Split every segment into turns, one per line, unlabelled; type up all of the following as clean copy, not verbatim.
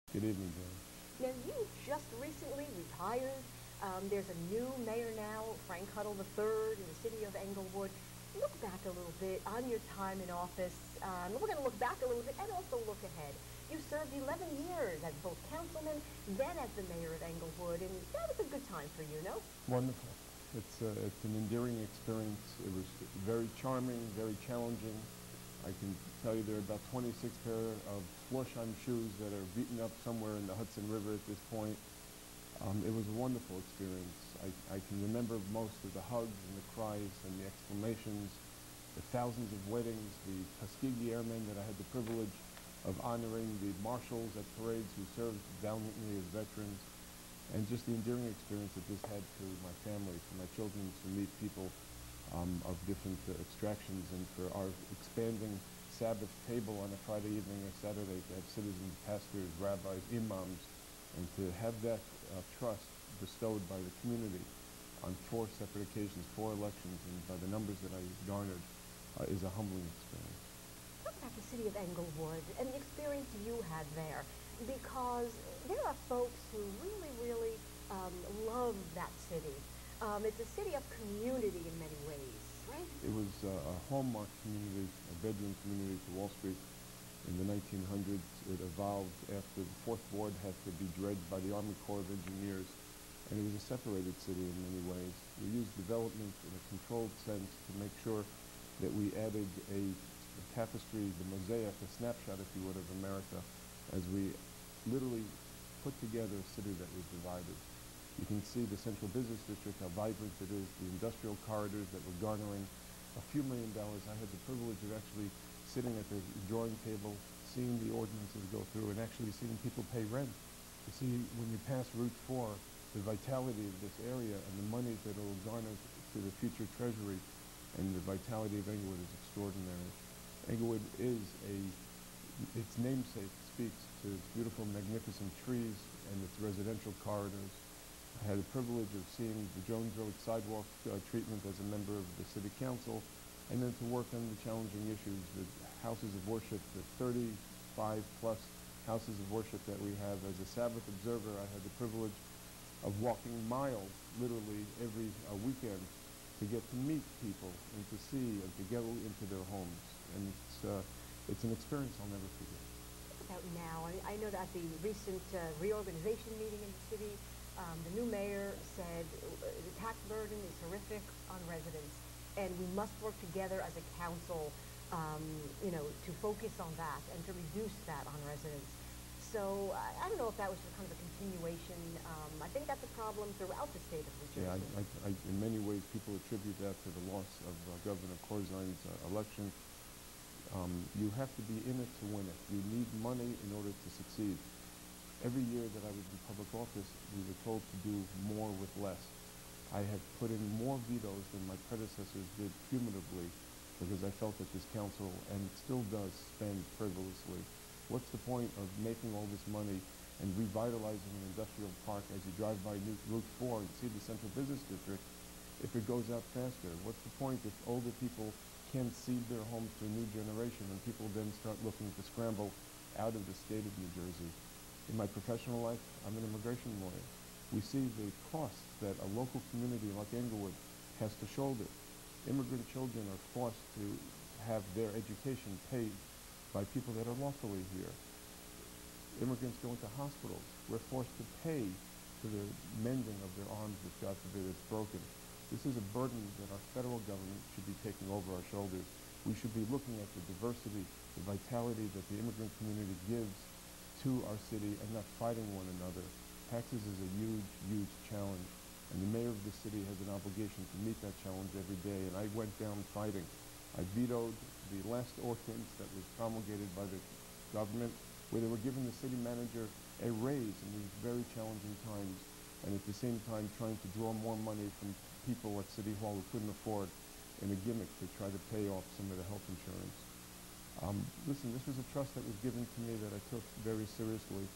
Good evening, John.
Now, you just recently retired. There's a new mayor now, Frank Huddle III, in the city of Englewood. Look back a little bit on your time in office. We're going to look back a little bit and also look ahead. You served 11 years as both councilman, then as the mayor of Englewood, and that was a good time for you, no?
Wonderful. It's an endearing experience. It was very charming, very challenging. I can tell you there are about 26 pair of Florsheim shoes that are beaten up somewhere in the Hudson River at this point. It was a wonderful experience. I can remember most of the hugs and the cries and the exclamations, the thousands of weddings, the Tuskegee Airmen that I had the privilege of honoring, the marshals at parades who served valiantly as veterans, and just the endearing experience that this had to my family, for my children to meet people of different extractions, and for our expanding Sabbath table on a Friday evening or Saturday to have citizens, pastors, rabbis, imams, and to have that trust bestowed by the community on 4 separate occasions, 4 elections, and by the numbers that I garnered is a humbling experience.
Talk about the city of Englewood and the experience you had there, because there are folks who really love that city. It's a city of community in many ways, right?
It was a hallmark community, a bedroom community to Wall Street. In the 1900s, it evolved after the Fourth Ward had to be dredged by the Army Corps of Engineers, and it was a separated city in many ways. We used development in a controlled sense to make sure that we added a tapestry, the mosaic, a snapshot, if you would, of America, as we literally put together a city that was divided. You can see the Central Business District, how vibrant it is, the industrial corridors that were garnering a few $1 million. I had the privilege of actually sitting at the drawing table, seeing the ordinances go through, and actually seeing people pay rent. To see when you pass Route 4, the vitality of this area and the money that it will garner to the future treasury, and the vitality of Englewood is extraordinary. Englewood is its namesake speaks to its beautiful, magnificent trees and its residential corridors. I had the privilege of seeing the Jones Road sidewalk treatment as a member of the City Council, and then to work on the challenging issues, the houses of worship, the 35 plus houses of worship that we have. As a Sabbath observer, I had the privilege of walking miles, literally every weekend, to get to meet people and to see and to go into their homes. And it's an experience I'll never forget.
About now, I know that at the recent reorganization meeting in the city, the new mayor said the tax burden is horrific on residents, and we must work together as a council, to focus on that and to reduce that on residents. So I don't know if that was just kind of a continuation. I think that's a problem throughout the state of New
Yeah,
Jersey.
in many ways, people attribute that to the loss of Governor Corzine's election. You have to be in it to win it. You need money in order to succeed. Every year that I was in public office, we were told to do more with less. I have put in more vetoes than my predecessors did cumulatively, because I felt that this council, and it still does, spend frivolously. What's the point of making all this money and revitalizing an industrial park as you drive by Route 4 and see the Central Business District if it goes out faster? What's the point if older people can't cede their homes to a new generation and people then start looking to scramble out of the state of New Jersey? In my professional life, I'm an immigration lawyer. We see the costs that a local community like Englewood has to shoulder. Immigrant children are forced to have their education paid by people that are lawfully here. Immigrants go into hospitals. We're forced to pay for the mending of their arms if, God forbid, it's broken. This is a burden that our federal government should be taking over our shoulders. We should be looking at the diversity, the vitality that the immigrant community gives to our city, and not fighting one another. Taxes is a huge challenge, and the mayor of the city has an obligation to meet that challenge every day, and I went down fighting. I vetoed the last ordinance that was promulgated by the government, where they were giving the city manager a raise in these very challenging times, and at the same time trying to draw more money from people at City Hall who couldn't afford, in a gimmick to try to pay off some of the health insurance. Listen, this was a trust that was given to me that I took very seriously,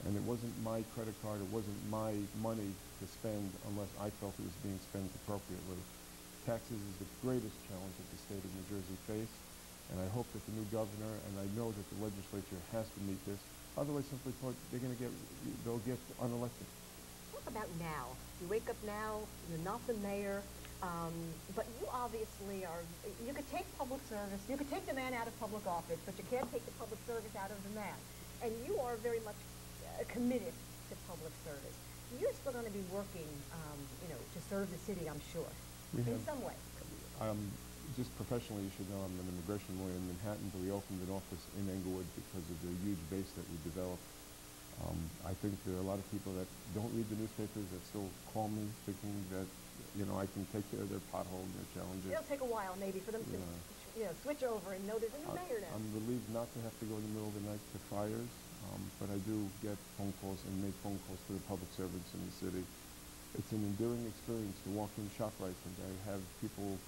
and it wasn't my credit card, it wasn't my money to spend unless I felt it was being spent appropriately. Taxes is the greatest challenge that the state of New Jersey faced, and I hope that the new governor, and I know that the legislature has to meet this, Otherwise, simply put, they'll get unelected.
Talk about now. You wake up now, you're not the mayor, but you obviously are, you could take public service, you could take the man out of public office, but you can't take the public service out of the man. And you are very much committed to public service. You're still going to be working, to serve the city, I'm sure, in some way.
Just professionally, you should know I'm an immigration lawyer in Manhattan, but we opened an office in Englewood because of the huge base that we developed. I think there are a lot of people that don't read the newspapers that still call me thinking that, I can take care of their pothole and their challenges.
It'll take a while maybe for them to switch over and know there's a new mayor now.
I'm relieved not to have to go in the middle of the night to fires, but I do get phone calls and make phone calls to the public servants in the city. It's an endearing experience to walk in ShopRite and to have people,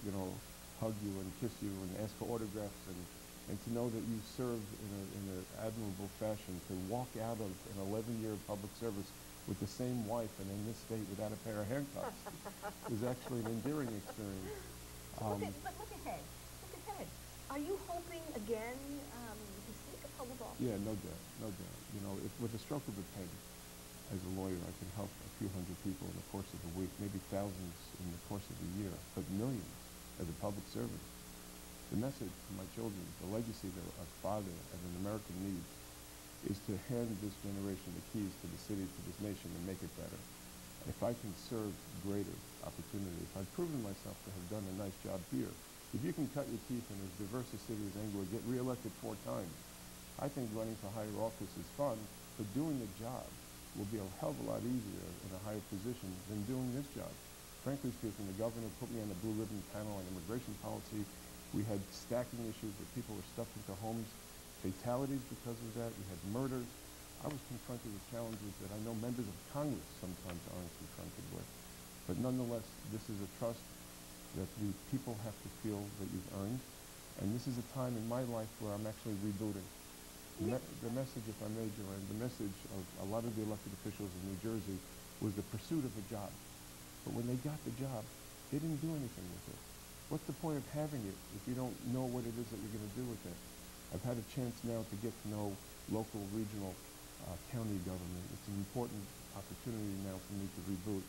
hug you and kiss you and ask for autographs and to know that you served in an admirable fashion, to walk out of an 11-year public service with the same wife and in this state without a pair of handcuffs is actually an endearing experience.
But look ahead. Look ahead. Are you hoping again to seek a public office?
Yeah, no doubt, no doubt. If with a stroke of a pen, as a lawyer, I can help a few hundred people in the course of a week, maybe thousands in the course of a year, but millions as a public servant. The message to my children, the legacy that a father and an American needs, is to hand this generation the keys to the city, to this nation, and make it better. And if I can serve greater opportunity, if I've proven myself to have done a nice job here, if you can cut your teeth in as diverse a city as Englewood, get reelected 4 times, I think running for higher office is fun, but doing the job will be a hell of a lot easier in a higher position than doing this job. Frankly speaking, the governor put me on the blue ribbon panel on immigration policy. We had stacking issues where people were stuffed into homes, fatalities because of that. We had murders. I was confronted with challenges that I know members of Congress sometimes aren't confronted with. But nonetheless, this is a trust that the people have to feel that you've earned. And this is a time in my life where I'm actually rebooting. The message, if I may, Joanne, the message of a lot of the elected officials in New Jersey was the pursuit of a job. But when they got the job, they didn't do anything with it. What's the point of having it if you don't know what it is that you're going to do with it? I've had a chance now to get to know local, regional, county government. It's an important opportunity now for me to reboot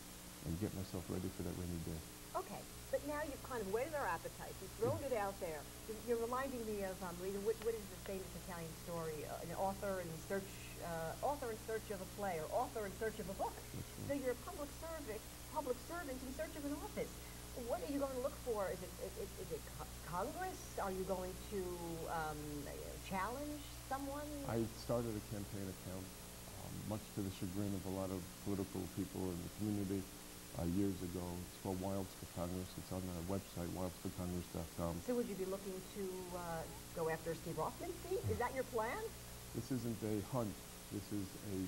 and get myself ready for that rainy day.
Okay, but now you've kind of whetted our appetite. You've thrown it out there. You're reminding me of what is the famous Italian story? An author in search of a play, or author in search of a book.
Right.
So you're a public servant in search of an office. What are you going to look for? Is it Congress? Are you going to challenge someone?
I started a campaign account, much to the chagrin of a lot of political people in the community. Years ago. It's called Wilds for Congress. It's on our website, wildsforcongress.com.
So would you be looking to go after Steve Rothman's seat? Is that your plan?
This isn't a hunt. This is a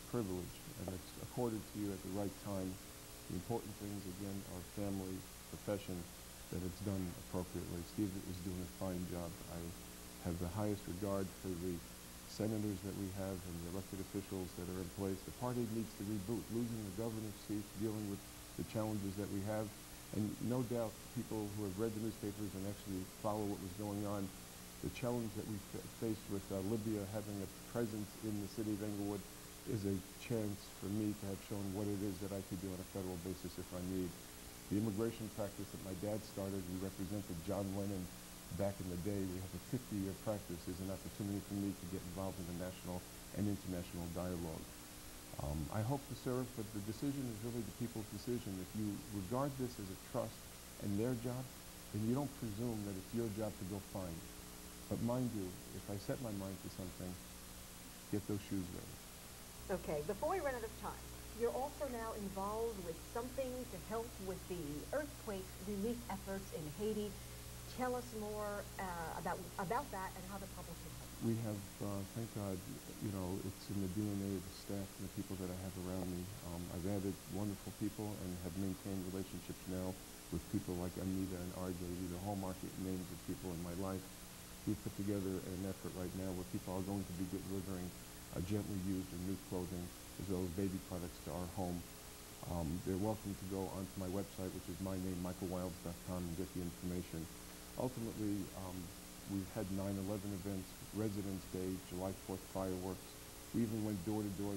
privilege, and it's accorded to you at the right time. The important things, again, are family, profession, that it's done appropriately. Steve is doing a fine job. I have the highest regard for the senators that we have and the elected officials that are in place. The party needs to reboot, losing the governor's seat, dealing with the challenges that we have. And no doubt people who have read the newspapers and actually follow what was going on, the challenge that we faced with Libya having a presence in the city of Englewood is a chance for me to have shown what it is that I could do on a federal basis if I need. The immigration practice that my dad started, we represented John Lennon back in the day. We have a 50-year practice. Is an opportunity for me to get involved in the national and international dialogue. I hope to serve, but the decision is really the people's decision. If you regard this as a trust and their job, then you don't presume that it's your job to go find. But mind you, if I set my mind to something, get those shoes ready.
Okay, before we run out of time, you're also now involved with something to help with the earthquake relief efforts in Haiti. Tell us more about that and how the public can help.
We have, thank God, it's in the DNA of the staff and the people that I have around me. I've added wonderful people and have maintained relationships now with people like Anita and RJ, these are hallmark names of people in my life. We've put together an effort right now where people are going to be delivering gently used and new clothing as well as baby products to our home. They're welcome to go onto my website, which is my name, michaelwilds.com, and get the information. Ultimately, we've had 9/11 events, Residence Day, July 4th fireworks. We even went door to door